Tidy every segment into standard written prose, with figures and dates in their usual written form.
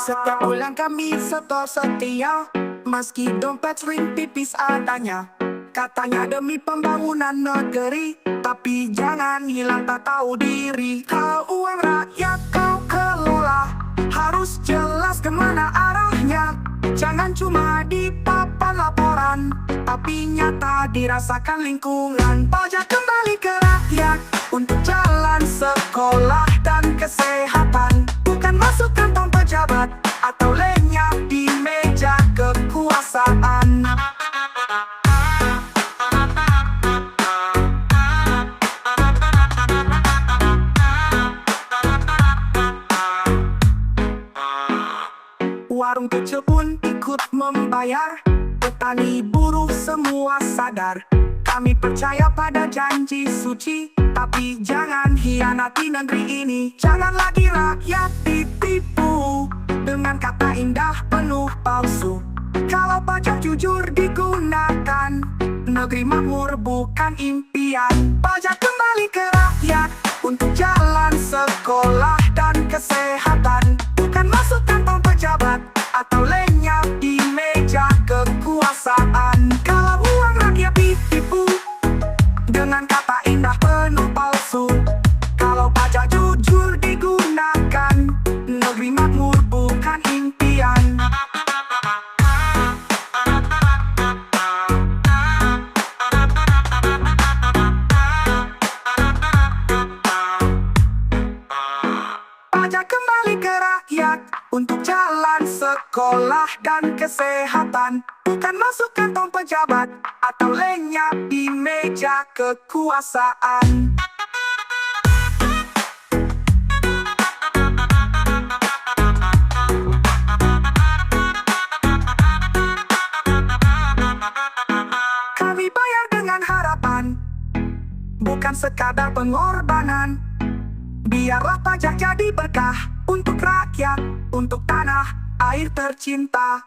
Setiap bulan kami setor setia, meski dompet sering tipis adanya. Katanya demi pembangunan negeri, tapi jangan hilang tak tahu diri. Kalau uang rakyat kau kelola, harus jelas kemana arahnya. Jangan cuma di papan laporan, tapi nyata dirasakan lingkungan. Pajak kembali ke rakyat untuk jalan, sekolah, dan kesehatan. Bukan masuk kantong pejabat atau lenyap di meja kekuasaan. Warung kecil pun ikut membayar, petani buruh semua sadar. Kami percaya pada janji suci, tapi jangan hianati negeri ini. Jangan lagi rakyat ditipu dengan kata indah penuh palsu. Kalau pajak jujur digunakan, negeri makmur bukan impian. Pajak kembali ke rakyat untuk jalan, sekolah, dan kesehatan. Bukan masuk kantong pejabat atau lenyap di meja kekuasaan. Kalau uang rakyat ditipu dengan kata indah penuh palsu, kalau pajak jujur digunakan, negeri makmur bukan impian. Pajak kembali ke rakyat untuk jalan, sekolah, dan kesehatan. Bukan masuk kantong pejabat atau lenyap di meja kekuasaan. Kami bayar dengan harapan, bukan sekadar pengorbanan. Biarlah pajak jadi berkah untuk rakyat, untuk tanah air tercinta.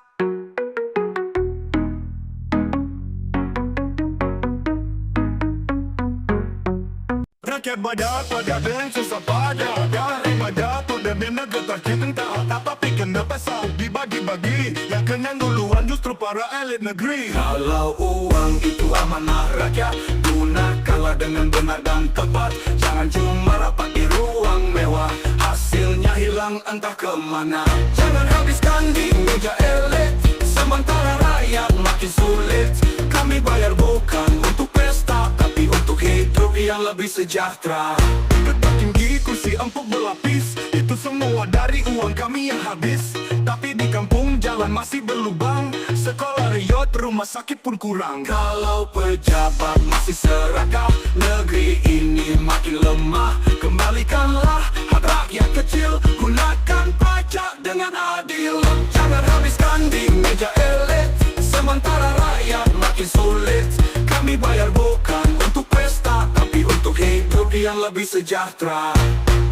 Rakyat bayar pajak dan susah payah. Daripada tu demi negara tercinta, tapi kena pasal dibagi-bagi. Yang kenyang duluan justru para elit negeri. Kalau uang itu amanah rakyat, gunakanlah dengan benar dan tepat. Jangan cuma rapat di ruang mewah, hasilnya hilang entah kemana. Jangan habiskan di meja elit, sementara rakyat makin sulit. Kami bayar bukan untuk pesta, tapi untuk hidup yang lebih sejahtera. Tetap tinggi kursi empuk berlapis, itu semua dari uang kami yang habis. Tapi di kampung jalan masih berlubang, sekolah riot, rumah sakit pun kurang. Kalau pejabat masih serakah, negeri ini makin lemah. Kembalikanlah hak rakyat kecil, gunakan pajak dengan adil. Jangan habiskan di meja elit, sementara rakyat makin sulit. Kami bayar bukan untuk pesta, tapi untuk hidup yang lebih sejahtera.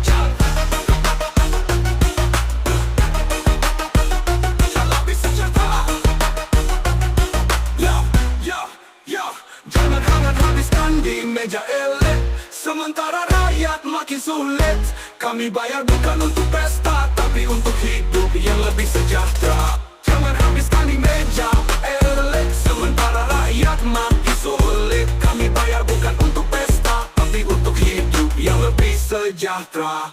Jangan habiskan di meja elit, sementara rakyat makin sulit. Kami bayar bukan untuk pesta, tapi untuk hidup yang lebih sejahtera. Jangan habiskan di meja elit, sementara rakyat makin sulit. Kami bayar bukan untuk pesta, tapi untuk hidup yang lebih sejahtera.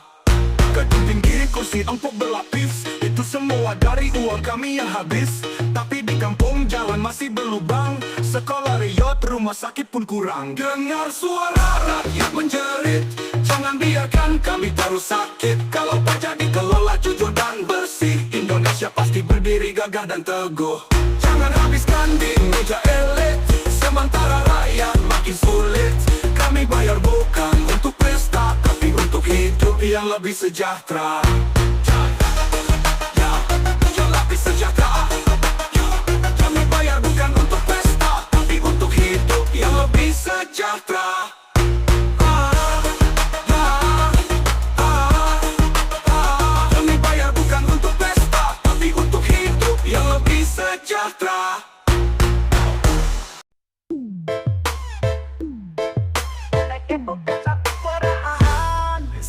Gedung tinggi, kursi empuk berlapis, itu semua dari uang kami yang habis. Tapi di kampung jalan masih berlubang, sekolah riot, rumah sakit pun kurang. Dengar suara rakyat menjerit, jangan biarkan kami terus sakit. Kalau pajak dikelola jujur dan bersih, Indonesia pasti berdiri gagah dan teguh. Jangan habiskan di meja elit, sementara rakyat makin sulit. Kami bayar bukan untuk pesta, tapi untuk hidup yang lebih sejahtera. Yang lebih sejahtera. Kami bayar bukan untuk pesta, tapi untuk hidup yang lebih sejahtera. Kami bayar bukan untuk pesta, tapi untuk hidup yang lebih sejahtera.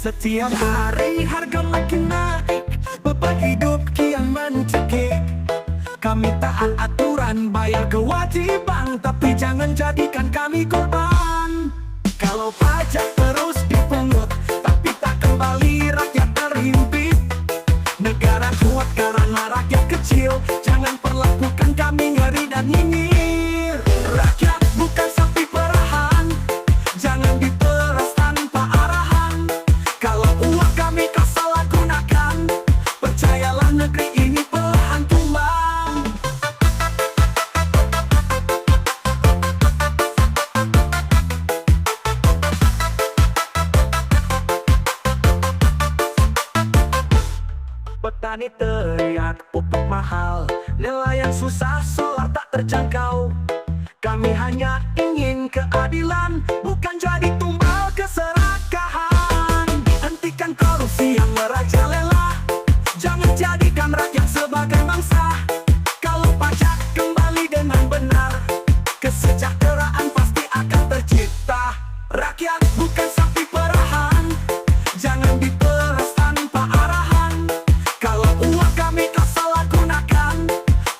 Setiap hari harga makin naik, beban hidup kian Kami taat aturan, bayar kewajiban, tapi jangan jadikan kami korban. Kalau pajak terus dipungut, tapi tak kembali, rakyat terhimpit. Negara kuat karena rakyat kecil, jangan perlakukan kami ngeri dan nyinyir. Rakyat bukan sapi perahan, jangan diperas tanpa arahan. Kalau uang kami kau salah gunakan, percayalah negeri ini perlahan tumbang. Petani teriak pupuk mahal, nelayan susah, solar tak terjangkau. Kami hanya ingin keadilan, bukan jadi tumbal keserakahan. Hentikan korupsi yang merajalela, jangan jadikan rakyat sebagai mangsa. Kalau pajak kembali dengan benar, kesejahteraan pasti akan tercipta. Rakyat bukan sapi perahan, jangan diperas tanpa arahan. Kalau uang kami kau salah gunakan,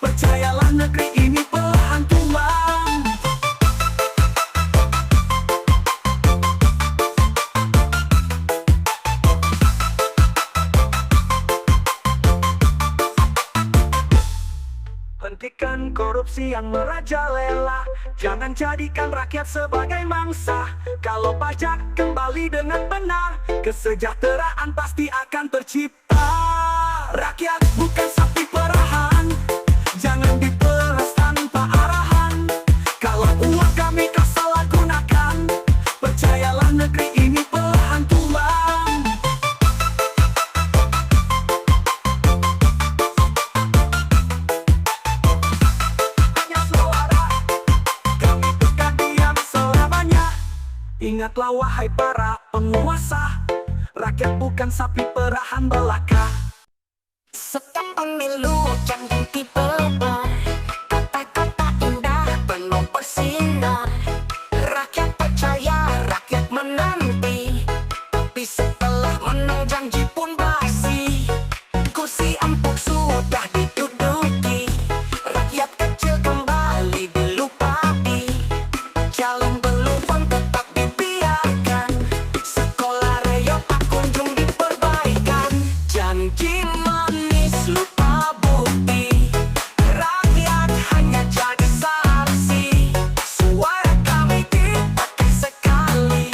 percayalah negeri ini perlahan tumbang. Hentikan korupsi yang merajalela, jangan jadikan rakyat sebagai mangsa. Kalau pajak kembali dengan benar, kesejahteraan pasti akan tercipta. Rakyat bukan sapi perahan, jangan diperas tanpa arahan. Kalau uang kami kau salah gunakan, percayalah negeri ini perlahan tumbang. Hanya suara, kami bukan diam selamanya. Ingatlah wahai para penguasa, rakyat bukan sapi perahan belaka. Setiap pemilu jangan dibebar, kata-kata indah penuh bersinar. Rakyat percaya, rakyat menanti, tapi setelah menang janji pun basi. Kursi empuk sudah diduduki, rakyat kecil kembali dilupai. Jalan berlubang tetap dibiarkan, sekolah reyok tak kunjung diperbaikan. Janji manis lupa bukti, rakyat hanya jadi saksi. Suara kami dipakai sekali,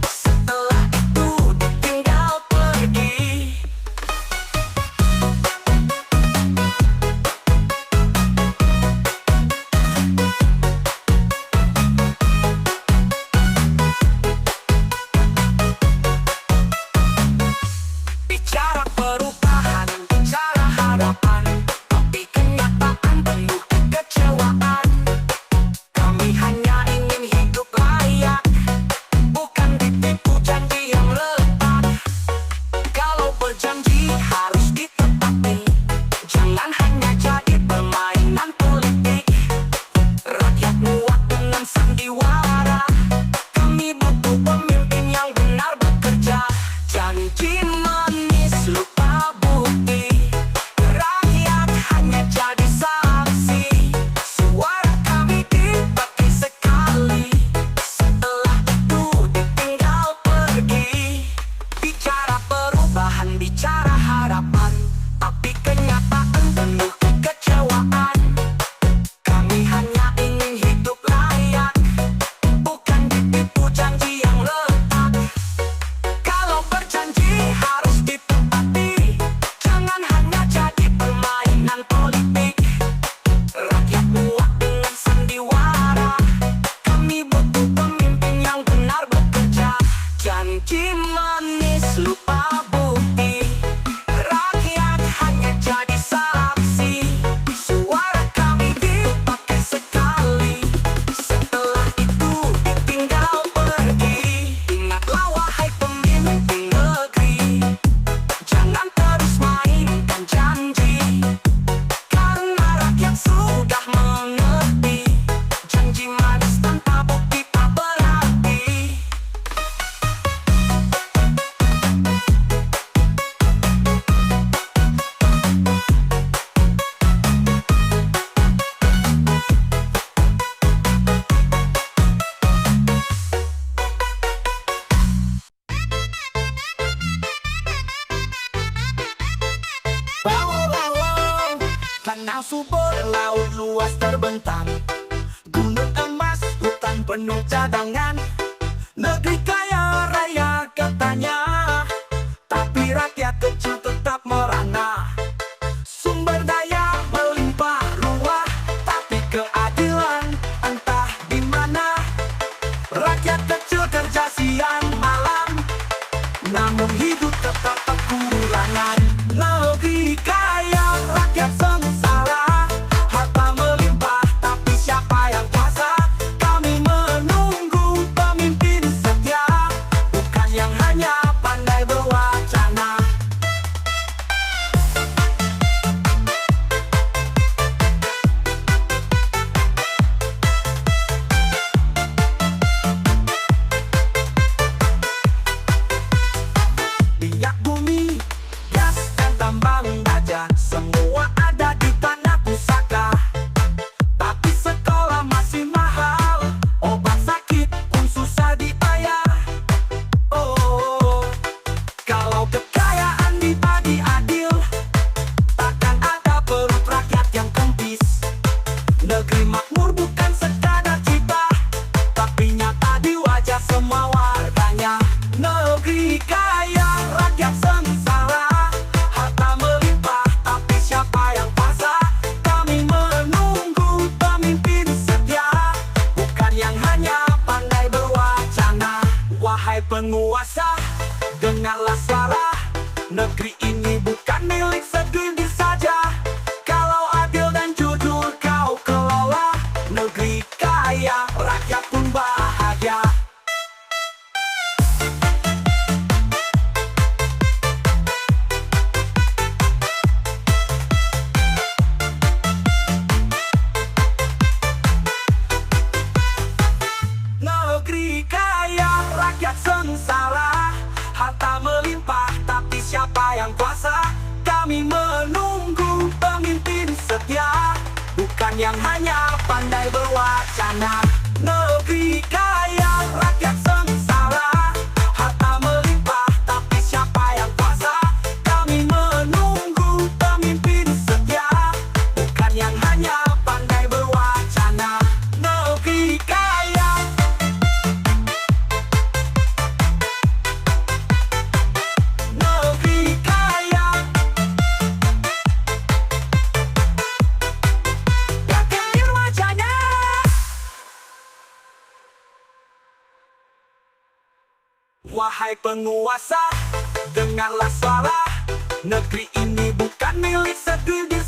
setelah itu ditinggal pergi. Bicara perubahan, bicara harapan, tapi kenyataan penuh kekecewaan. Kami hanya ingin hidup layak, bukan ditipu janji yang letak. Kalau berjanji harus ditepati, jangan hanya jadi permainan politik. Rakyat muak dengan sandiwara, kami butuh pemimpin yang benar bekerja. Janji manis lupa bukti, rakyat hanya jadi saksi. Suara kami dipakai sekali, setelah itu ditinggal pergi. Bicara perubahan, bicara harapan, tapi kenyataan penuh kekecewaan. Kami hanya ingin hidup layak, bukan ditipu janji yang letak. Kalau berjanji harus ditepati, jangan hanya jadi permainan politik. Rakyat muak dengan sandiwara, kami butuh pemimpin yang benar bekerja. Janji manis lupa bukti, rakyat hanya jadi saksi. Suara kami dipakai sekali, setelah itu ditinggal pergi. Ingatlah wahai pemimpin negeri, jangan terus mainkan janji, karena rakyat sudah mengerti. Janji manis tanpa bukti tak berarti. yang subur, laut luas terbentang, gunung emas, hutan penuh cadangan. Negeri kaya raya katanya, tapi rakyat kecil tetap merana. Sumber daya melimpah ruah, tapi keadilan entah di mana. Rakyat kecil kerja siang malam, namun hidup tetap kekurangan. Negeri kaya, rakyat sengsara, harta melimpah, tapi siapa yang kuasa? Kami menunggu pemimpin setia, bukan yang hanya pandai berwacana. Minyak bumi, gas dan tambang baja, semua ada di tanah pusaka. Tapi sekolah masih mahal, obat sakit pun susah dibayar. Oh, kalau kekayaan dibagi adil, takkan ada perut rakyat yang kempis. Negeri makmur bukan sekadar cita, tapi nyata di wajah semua warganya. Negeri kaya, rakyat sengsara, harta melimpah, tapi siapa yang kuasa? Kami menunggu pemimpin setia, bukan yang hanya pandai berwacana. Wahai penguasa, dengarlah suara, negeri ini bukan milik segelintir saja. Kalau adil dan jujur kau kelola, negeri kaya, rakyat pun bahagia. Negeri kaya, rakyat sengsara, harta melimpah, tapi siapa yang kuasa? Kami menunggu pemimpin setia, bukan yang hanya pandai berwacana. Negeri kaya, rakyat sengsara, harta melimpah, tapi siapa yang kuasa? Kami menunggu pemimpin setia, bukan yang hanya pandai berwacana. Negeri kaya, negeri kaya, yakin wajahnya. Wahai penguasa, dengarlah suara, negeri ini bukan milik segelintir